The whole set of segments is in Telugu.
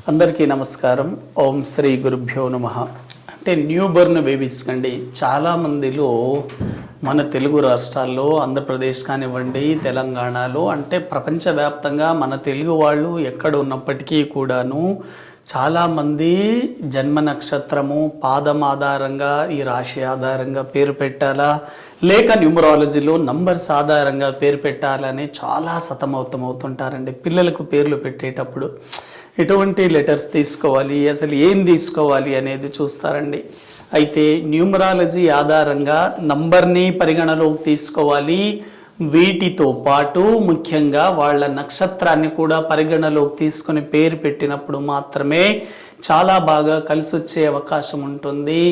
అందరికీ నమస్కారం. ఓం శ్రీ గురుభ్యో నమః. అంటే న్యూ బర్న్ బేబీస్ కండి చాలామందిలో మన తెలుగు రాష్ట్రాల్లో, ఆంధ్రప్రదేశ్ కానివ్వండి, తెలంగాణలో, అంటే ప్రపంచవ్యాప్తంగా మన తెలుగు వాళ్ళు ఎక్కడ ఉన్నప్పటికీ కూడాను చాలామంది జన్మ నక్షత్రము, పాదం ఆధారంగా, ఈ రాశి ఆధారంగా పేరు పెట్టాలా లేక న్యూమరాలజీలో నంబర్స్ ఆధారంగా పేరు పెట్టాలని చాలా సతమవుతుంటారండి. పిల్లలకు పేర్లు పెట్టేటప్పుడు ఎటువంటి లెటర్స్ తీసుకోవాలి, అసలు ఏం తీసుకోవాలి అనేది చూస్తారండి. అయితే న్యూమరాలజీ ఆధారంగా నంబర్ని పరిగణలోకి తీసుకోవాలి. వీటితో పాటు ముఖ్యంగా వాళ్ళ నక్షత్రాన్ని కూడా పరిగణలోకి తీసుకొని పేరు పెట్టినప్పుడు మాత్రమే చాలా బాగా కలిసి వచ్చే అవకాశం ఉంటుంది.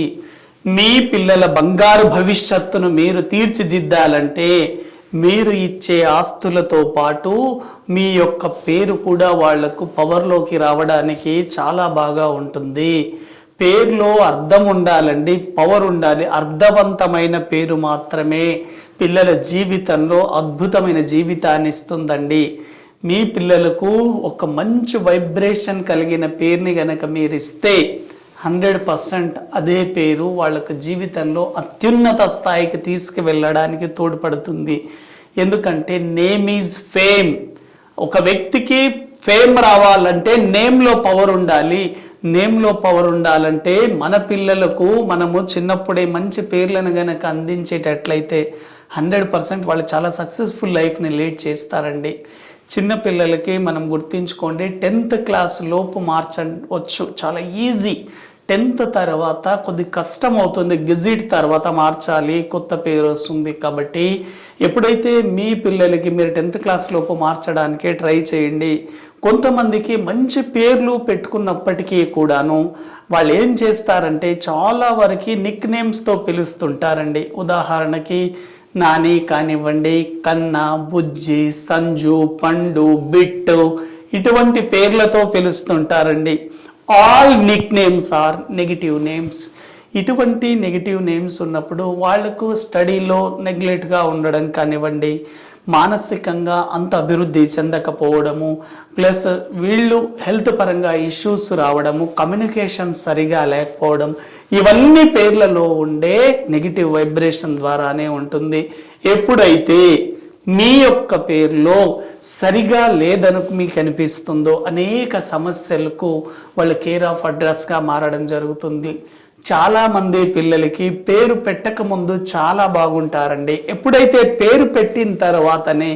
మీ పిల్లల బంగారు భవిష్యత్తును మీరు తీర్చిదిద్దాలంటే మీరు ఇచ్చే ఆస్తులతో పాటు మీ యొక్క పేరు కూడా వాళ్లకు పవర్లోకి రావడానికి చాలా బాగా ఉంటుంది. పేరులో అర్థం ఉండాలండి, పవర్ ఉండాలి. అర్థవంతమైన పేరు మాత్రమే పిల్లల జీవితంలో అద్భుతమైన జీవితాన్ని ఇస్తుందండి. మీ పిల్లలకు ఒక మంచి వైబ్రేషన్ కలిగిన పేరుని గనక మీరు ఇస్తే 100% అదే పేరు వాళ్ళకు జీవితంలో అత్యున్నత స్థాయికి తీసుకువెళ్ళడానికి తోడ్పడుతుంది. ఎందుకంటే నేమ్ ఈజ్ ఫేమ్. ఒక వ్యక్తికి ఫేమ్ రావాలంటే నేమ్లో పవర్ ఉండాలి. నేమ్లో పవర్ ఉండాలంటే మన పిల్లలకు మనము చిన్నప్పుడే మంచి పేర్లను గనక అందించేటట్లయితే 100% వాళ్ళు చాలా సక్సెస్ఫుల్ లైఫ్ని లీడ్ చేస్తారండి. చిన్నపిల్లలకి మనం గుర్తించుకోండి, 10th క్లాస్ లోపు మార్చవచ్చు, చాలా ఈజీ. 10th తర్వాత కొద్ది కష్టం అవుతుంది, గెజిట్ తర్వాత మార్చాలి, కొత్త పేరు వస్తుంది. కాబట్టి ఎప్పుడైతే మీ పిల్లలకి మీరు 10th క్లాస్ లోపు మార్చడానికే ట్రై చేయండి. కొంతమందికి మంచి పేర్లు పెట్టుకున్నప్పటికీ కూడాను వాళ్ళు ఏం చేస్తారంటే చాలా వరకు నిక్ నేమ్స్తో పిలుస్తుంటారండి. ఉదాహరణకి నాని కానివ్వండి, కన్నా, బుజ్జి, సంజు, పండు, బిట్టు, ఇటువంటి పేర్లతో పిలుస్తుంటారండి. All nick names are negative names. ఇటువంటి నెగిటివ్ నేమ్స్ ఉన్నప్పుడు వాళ్లకు స్టడీలో నెగ్లెక్ట్గా ఉండడం కానివ్వండి, మానసికంగా అంత అభివృద్ధి చెందకపోవడము, ప్లస్ వీళ్ళు హెల్త్ పరంగా ఇష్యూస్ రావడము, కమ్యూనికేషన్ సరిగా లేకపోవడం, ఇవన్నీ పేర్లలో ఉండే నెగిటివ్ వైబ్రేషన్ ద్వారానే ఉంటుంది. ఎప్పుడైతే మీ యొక్క పేరులో సరిగా లేదను మీకు అనిపిస్తుందో అనేక సమస్యలకు వాళ్ళు కేర్ ఆఫ్ అడ్రస్గా మారడం జరుగుతుంది. చాలామంది పిల్లలకి పేరు పెట్టక ముందు చాలా బాగుంటారండి. ఎప్పుడైతే పేరు పెట్టిన తర్వాతనే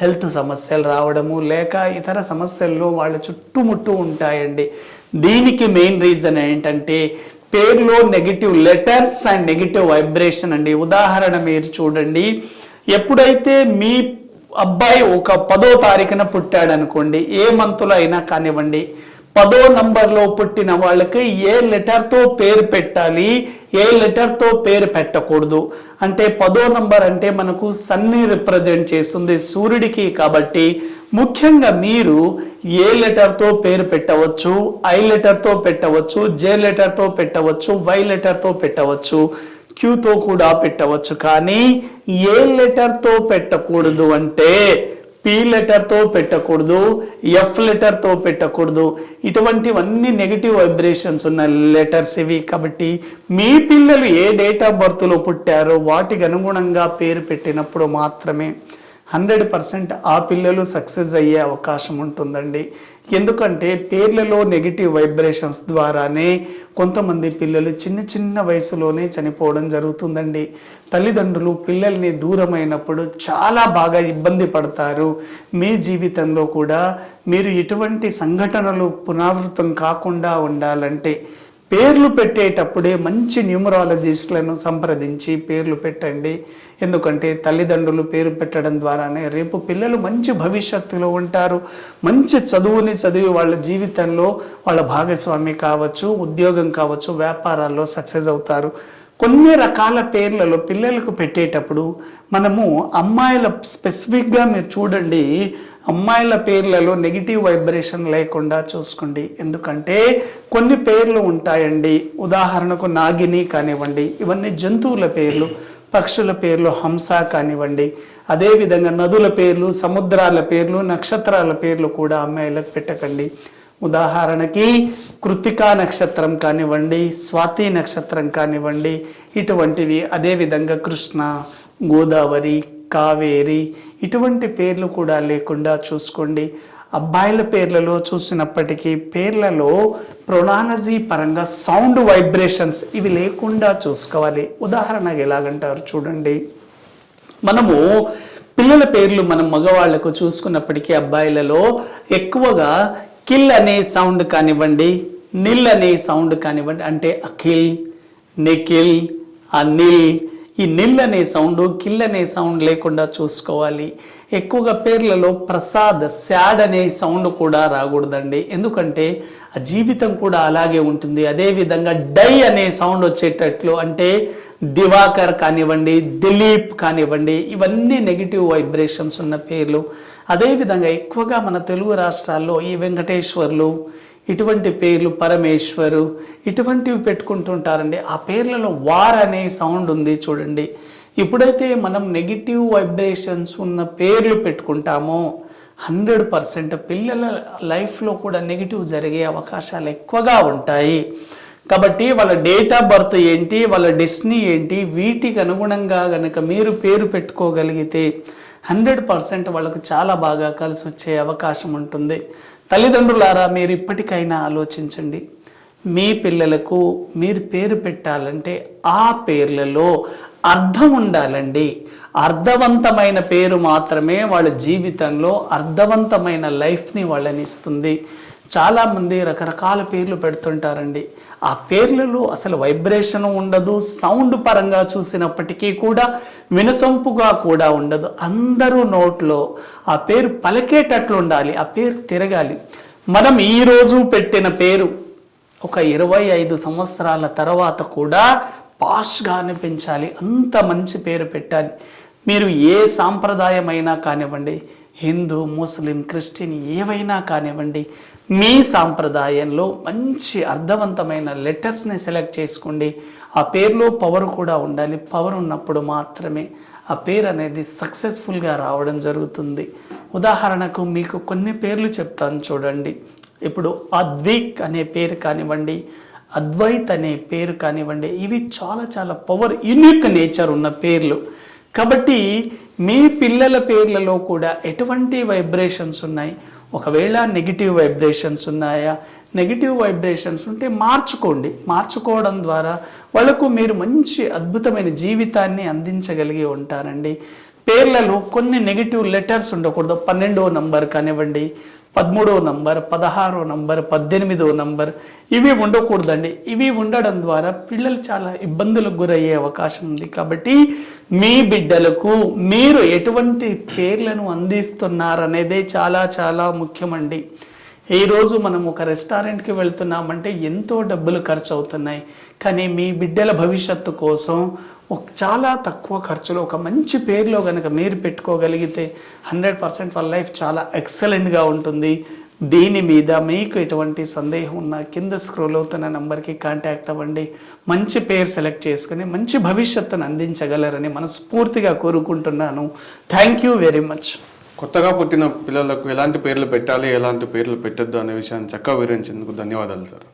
హెల్త్ సమస్యలు రావడము లేక ఇతర సమస్యల్లో వాళ్ళ చుట్టుముట్టు ఉంటాయండి. దీనికి మెయిన్ రీజన్ ఏంటంటే పేరులో negative letters and negative vibration అండి. ఉదాహరణ మీరు చూడండి, ఎప్పుడైతే మీ అబ్బాయి ఒక 10వ తారీఖున పుట్టాడు అనుకోండి, ఏ మంత్లో అయినా కానివ్వండి, 10వ నంబర్లో పుట్టిన వాళ్ళకి ఏ లెటర్తో పేరు పెట్టాలి, ఏ లెటర్తో పేరు పెట్టకూడదు. అంటే 10వ నంబర్ అంటే మనకు సన్ని రిప్రజెంట్ చేస్తుంది, సూర్యుడికి. కాబట్టి ముఖ్యంగా మీరు ఏ లెటర్తో పేరు పెట్టవచ్చు, ఐ లెటర్తో పెట్టవచ్చు, జే లెటర్తో పెట్టవచ్చు, వై లెటర్తో పెట్టవచ్చు, క్యూతో కూడా పెట్టవచ్చు. కానీ ఏ లెటర్తో పెట్టకూడదు అంటే పి లెటర్తో పెట్టకూడదు, ఎఫ్ లెటర్తో పెట్టకూడదు. ఇటువంటివన్నీ నెగిటివ్ వైబ్రేషన్స్ ఉన్న లెటర్స్ ఇవి. కాబట్టి మీ పిల్లలు ఏ డేట్ ఆఫ్ బర్త్లో పుట్టారో వాటికి అనుగుణంగా పేరు పెట్టినప్పుడు మాత్రమే 100% ఆ పిల్లలు సక్సెస్ అయ్యే అవకాశం ఉంటుందండి. ఎందుకంటే పేర్లలో నెగిటివ్ వైబ్రేషన్స్ ద్వారానే కొంతమంది పిల్లలు చిన్న వయసులోనే చనిపోవడం జరుగుతుందండి. తల్లిదండ్రులు పిల్లల్ని దూరమైనప్పుడు చాలా బాగా ఇబ్బంది పడతారు. మీ జీవితంలో కూడా మీరు ఇటువంటి సంఘటనలు పునరావృతం కాకుండా ఉండాలంటే పేర్లు పెట్టేటప్పుడే మంచి న్యూమరాలజిస్టులను సంప్రదించి పేర్లు పెట్టండి. ఎందుకంటే తల్లిదండ్రులు పేరు పెట్టడం ద్వారానే రేపు పిల్లలు మంచి భవిష్యత్తులో ఉంటారు. మంచి చదువుని చదివి వాళ్ళ జీవితంలో వాళ్ళ భాగస్వామి కావచ్చు, ఉద్యోగం కావచ్చు, వ్యాపారాల్లో సక్సెస్ అవుతారు. కొన్ని రకాల పేర్లలో పిల్లలకు పెట్టేటప్పుడు మనము అమ్మాయిల స్పెసిఫిక్గా మీరు చూడండి, అమ్మాయిల పేర్లలో నెగిటివ్ వైబ్రేషన్ లేకుండా చూసుకోండి. ఎందుకంటే కొన్ని పేర్లు ఉంటాయండి. ఉదాహరణకు నాగిని కానివ్వండి, ఇవన్నీ జంతువుల పేర్లు. పక్షుల పేర్లు హంస కానివ్వండి, అదేవిధంగా నదుల పేర్లు, సముద్రాల పేర్లు, నక్షత్రాల పేర్లు కూడా అమ్మాయిలకు పెట్టకండి. ఉదాహరణకి కృత్తికా నక్షత్రం కానివ్వండి, స్వాతి నక్షత్రం కానివ్వండి, ఇటువంటివి. అదేవిధంగా కృష్ణ, గోదావరి, కావేరి ఇటువంటి పేర్లు కూడా లేకుండా చూసుకోండి. అబ్బాయిల పేర్లలో చూసినప్పటికీ పేర్లలో ప్రొనాలజీ పరంగా సౌండ్ వైబ్రేషన్స్ ఇవి లేకుండా చూసుకోవాలి. ఉదాహరణగా ఎలాగంటారు చూడండి, మనము పిల్లల పేర్లు మనం మగవాళ్లకు చూసుకున్నప్పటికీ అబ్బాయిలలో ఎక్కువగా కిల్ అనే సౌండ్ కానివ్వండి, నిల్ అనే సౌండ్ కానివ్వండి, అంటే అఖిల్, నిఖిల్, అనిల్, ఈ నిల్ అనే సౌండ్, కిల్ అనే సౌండ్ లేకుండా చూసుకోవాలి. ఎక్కువగా పేర్లలో ప్రసాద్, శాడ్ అనే సౌండ్ కూడా రాకూడదండి, ఎందుకంటే ఆ జీవితం కూడా అలాగే ఉంటుంది. అదేవిధంగా డై అనే సౌండ్ వచ్చేటట్లు, అంటే దివాకర్ కానివ్వండి, దిలీప్ కానివ్వండి, ఇవన్నీ నెగిటివ్ వైబ్రేషన్స్ ఉన్న పేర్లు. అదేవిధంగా ఎక్కువగా మన తెలుగు రాష్ట్రాల్లో ఈ వెంకటేశ్వర్లు ఇటువంటి పేర్లు, పరమేశ్వరు ఇటువంటివి పెట్టుకుంటుంటారండి. ఆ పేర్లలో వార్ అనే సౌండ్ ఉంది చూడండి. ఎప్పుడైతే మనం నెగిటివ్ వైబ్రేషన్స్ ఉన్న పేర్లు పెట్టుకుంటామో 100% పిల్లల లైఫ్లో కూడా నెగిటివ్ జరిగే అవకాశాలు ఎక్కువగా ఉంటాయి. కాబట్టి వాళ్ళ డేట్ ఆఫ్ బర్త్ ఏంటి, వాళ్ళ డెస్టినీ ఏంటి, వీటికి అనుగుణంగా గనక మీరు పేరు పెట్టుకోగలిగితే 100% వాళ్ళకు చాలా బాగా కలిసి వచ్చే అవకాశం ఉంటుంది. తల్లిదండ్రులారా, మీరు ఇప్పటికైనా ఆలోచించండి. మీ పిల్లలకు మీరు పేరు పెట్టాలంటే ఆ పేర్లలో అర్థం ఉండాలండి. అర్థవంతమైన పేరు మాత్రమే వాళ్ళ జీవితంలో అర్థవంతమైన లైఫ్ని వాళ్ళని ఇస్తుంది. చాలామంది రకరకాల పేర్లు పెడుతుంటారండి. ఆ పేర్లలో అసలు వైబ్రేషన్ ఉండదు, సౌండ్ పరంగా చూసినప్పటికీ కూడా వినసొంపుగా కూడా ఉండదు. అందరూ నోట్లో ఆ పేరు పలికేటట్లు ఉండాలి, ఆ పేరు తిరగాలి. మనం ఈరోజు పెట్టిన పేరు ఒక 25 సంవత్సరాల తర్వాత కూడా పాష్గా అనిపించాలి, అంత మంచి పేరు పెట్టాలి. మీరు ఏ సాంప్రదాయమైనా కానివ్వండి, హిందూ, ముస్లిం, క్రిస్టియన్ ఏవైనా కానివ్వండి, మీ సాంప్రదాయంలో మంచి అర్థవంతమైన లెటర్స్ని సెలెక్ట్ చేసుకోండి. ఆ పేరులో పవర్ కూడా ఉండాలి. పవర్ ఉన్నప్పుడు మాత్రమే ఆ పేరు అనేది సక్సెస్ఫుల్గా రావడం జరుగుతుంది. ఉదాహరణకు మీకు కొన్ని పేర్లు చెప్తాను చూడండి. ఇప్పుడు అద్విక్ అనే పేరు కానివ్వండి, అద్వైత్ అనే పేరు కానివ్వండి, ఇవి చాలా చాలా పవర్, యూనిక్ నేచర్ ఉన్న పేర్లు. కాబట్టి మీ పిల్లల పేర్లలో కూడా ఎటువంటి వైబ్రేషన్స్ ఉన్నాయి, ఒకవేళ నెగిటివ్ వైబ్రేషన్స్ ఉన్నాయా, నెగిటివ్ వైబ్రేషన్స్ ఉంటే మార్చుకోండి. మార్చుకోవడం ద్వారా వాళ్ళకు మీరు మంచి అద్భుతమైన జీవితాన్ని అందించగలిగి ఉంటారండి. పేర్లలో కొన్ని నెగిటివ్ లెటర్స్ ఉండకూడదు. 12వ నంబర్ కానివ్వండి, 13వ నంబర్, 16వ నంబర్, 18వ నంబర్, ఇవి ఉండకూడదండి. ఇవి ఉండడం ద్వారా పిల్లలు చాలా ఇబ్బందులకు గురయ్యే అవకాశం ఉంది. కాబట్టి మీ బిడ్డలకు మీరు ఎటువంటి పేర్లను అందిస్తున్నారనేదే చాలా చాలా ముఖ్యమండి. ఈరోజు మనం ఒక రెస్టారెంట్కి వెళ్తున్నామంటే ఎంతో డబ్బులు ఖర్చు అవుతున్నాయి, కానీ మీ బిడ్డల భవిష్యత్తు కోసం చాలా తక్కువ ఖర్చులో ఒక మంచి పేరులో కనుక మీరు పెట్టుకోగలిగితే 100% వాళ్ళ లైఫ్ చాలా ఎక్సలెంట్గా ఉంటుంది. దీని మీద మీకు ఎటువంటి సందేహం ఉన్నా కింద స్క్రోల్ అవుతున్న నంబర్కి కాంటాక్ట్ అవ్వండి. మంచి పేరు సెలెక్ట్ చేసుకుని మంచి భవిష్యత్తును అందించగలరని మనస్ఫూర్తిగా కోరుకుంటున్నాను. Thank you very much. కొత్తగా పుట్టిన పిల్లలకు ఎలాంటి పేర్లు పెట్టాలి, ఎలాంటి పేర్లు పెట్టద్దు అనే విషయాన్ని చక్కగా వివరించేందుకు ధన్యవాదాలు సార్.